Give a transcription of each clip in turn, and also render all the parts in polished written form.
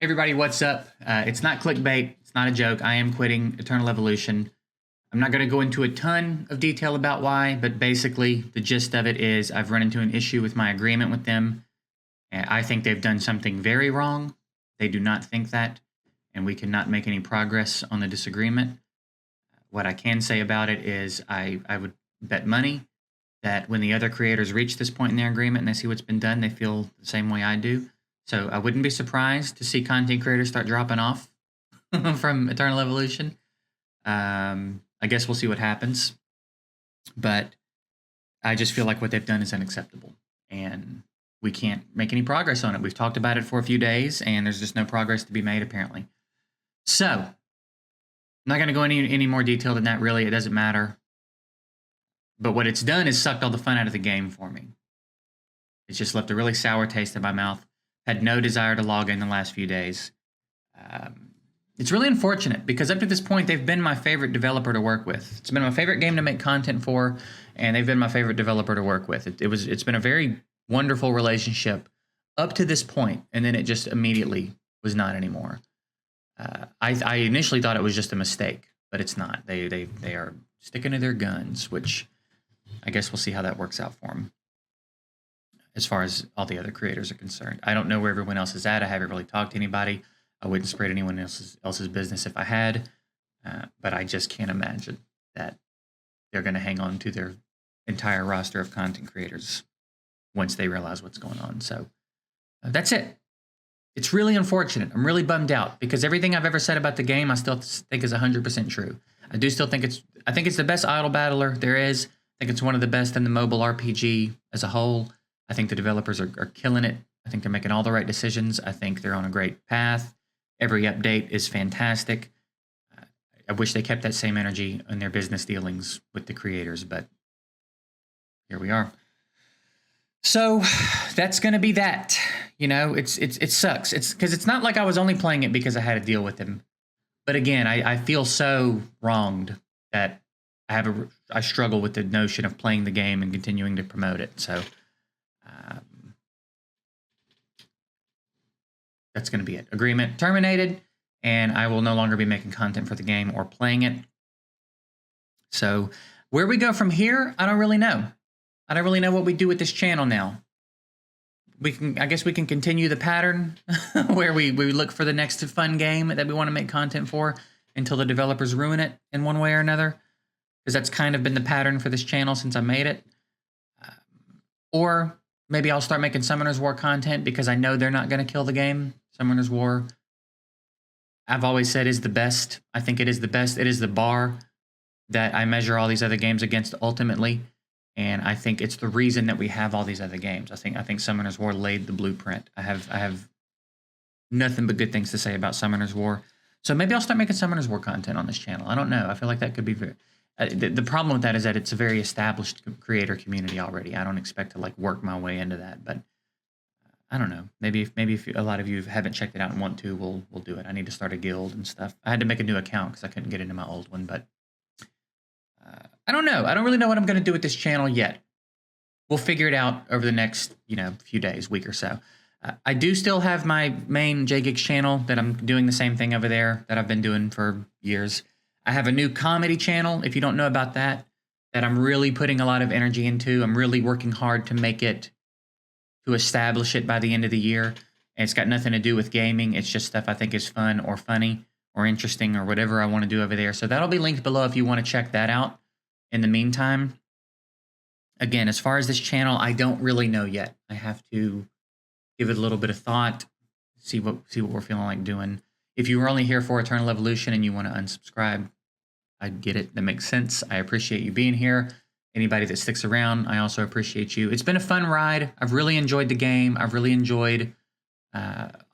Everybody, what's up? It's not clickbait. It's not a joke. I am quitting Eternal Evolution. I'm not going to go into a ton of detail about why, but basically, the gist of it is I've run into an issue with my agreement with them. I think they've done something very wrong. They do not think that, and we cannot make any progress on the disagreement. What I can say about it is I would bet money that when the other creators reach this point in their agreement and they see what's been done, they feel the same way I do. So I wouldn't be surprised to see content creators start dropping off from Eternal Evolution. I guess we'll see what happens. But I just feel like what they've done is unacceptable. And we can't make any progress on it. We've talked about it for a few days, and there's just no progress to be made, apparently. So, I'm not going to go into any more detail than that, really. It doesn't matter. But what it's done is sucked all the fun out of the game for me. It's just left a really sour taste in my mouth. Had no desire to log in the last few days. It's really unfortunate because up to this point, they've been my favorite developer to work with. It's been my favorite game to make content for, and they've been my favorite developer to work with. It's been a very wonderful relationship up to this point, and then it just immediately was not anymore. I initially thought it was just a mistake, but it's not. They are sticking to their guns, which I guess we'll see how that works out for them. As far as all the other creators are concerned, I don't know where everyone else is at. I haven't really talked to anybody. I wouldn't spread anyone else's business if I had, but I just can't imagine that they're going to hang on to their entire roster of content creators once they realize what's going on. So that's it. It's really unfortunate. I'm really bummed out because everything I've ever said about the game, I still think is 100% true. I do still think I think it's the best idle battler there is. I think it's one of the best in the mobile RPG as a whole. I think the developers are killing it. I think they're making all the right decisions. I think they're on a great path. Every update is fantastic. I wish they kept that same energy in their business dealings with the creators, but here we are. So that's going to be that. You know, it sucks. It's because it's not like I was only playing it because I had a deal with them. But again, I feel so wronged that I struggle with the notion of playing the game and continuing to promote it. So that's going to be it. Agreement terminated, and I will no longer be making content for the game or playing it. So where we go from here, I don't really know. I don't really know what we do with this channel now. I guess we can continue the pattern where we look for the next fun game that we want to make content for until the developers ruin it in one way or another, because that's kind of been the pattern for this channel since I made it. Or maybe I'll start making Summoner's War content because I know they're not going to kill the game. Summoner's War, I've always said, is the best. I think it is the best. It is the bar that I measure all these other games against ultimately. And I think it's the reason that we have all these other games. I think Summoner's War laid the blueprint. I have nothing but good things to say about Summoner's War. So maybe I'll start making Summoner's War content on this channel. I don't know. I feel like that could be very... the problem with that is that it's a very established creator community already. I don't expect to like work my way into that, but I don't know. Maybe if a lot of you haven't checked it out and want to, we'll do it. I need to start a guild and stuff. I had to make a new account because I couldn't get into my old one, but I don't know. I don't really know what I'm going to do with this channel yet. We'll figure it out over the next, few days, week or so. I do still have my main JGigs channel that I'm doing the same thing over there that I've been doing for years. I have a new comedy channel, if you don't know about that I'm really putting a lot of energy into. I'm really working hard to establish it by the end of the year. And it's got nothing to do with gaming. It's just stuff I think is fun or funny or interesting or whatever I want to do over there. So that'll be linked below if you want to check that out. In the meantime, again, as far as this channel, I don't really know yet. I have to give it a little bit of thought, see what we're feeling like doing. If you were only here for Eternal Evolution and you want to unsubscribe, I get it. That makes sense. I appreciate you being here. Anybody that sticks around, I also appreciate you. It's been a fun ride. I've really enjoyed the game. I've really enjoyed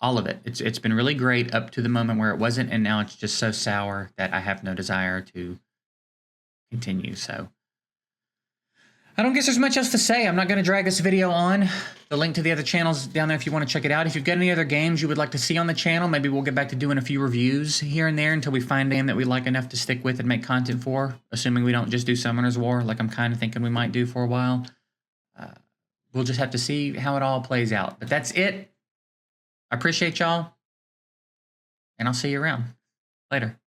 all of it. It's been really great up to the moment where it wasn't, and now it's just so sour that I have no desire to continue. So I don't guess there's much else to say. I'm not going to drag this video on. The link to the other channels down there if you want to check it out. If you've got any other games you would like to see on the channel, maybe we'll get back to doing a few reviews here and there until we find a game that we like enough to stick with and make content for, assuming we don't just do Summoner's War like I'm kind of thinking we might do for a while. We'll just have to see how it all plays out. But that's it. I appreciate y'all. and I'll see you around. Later.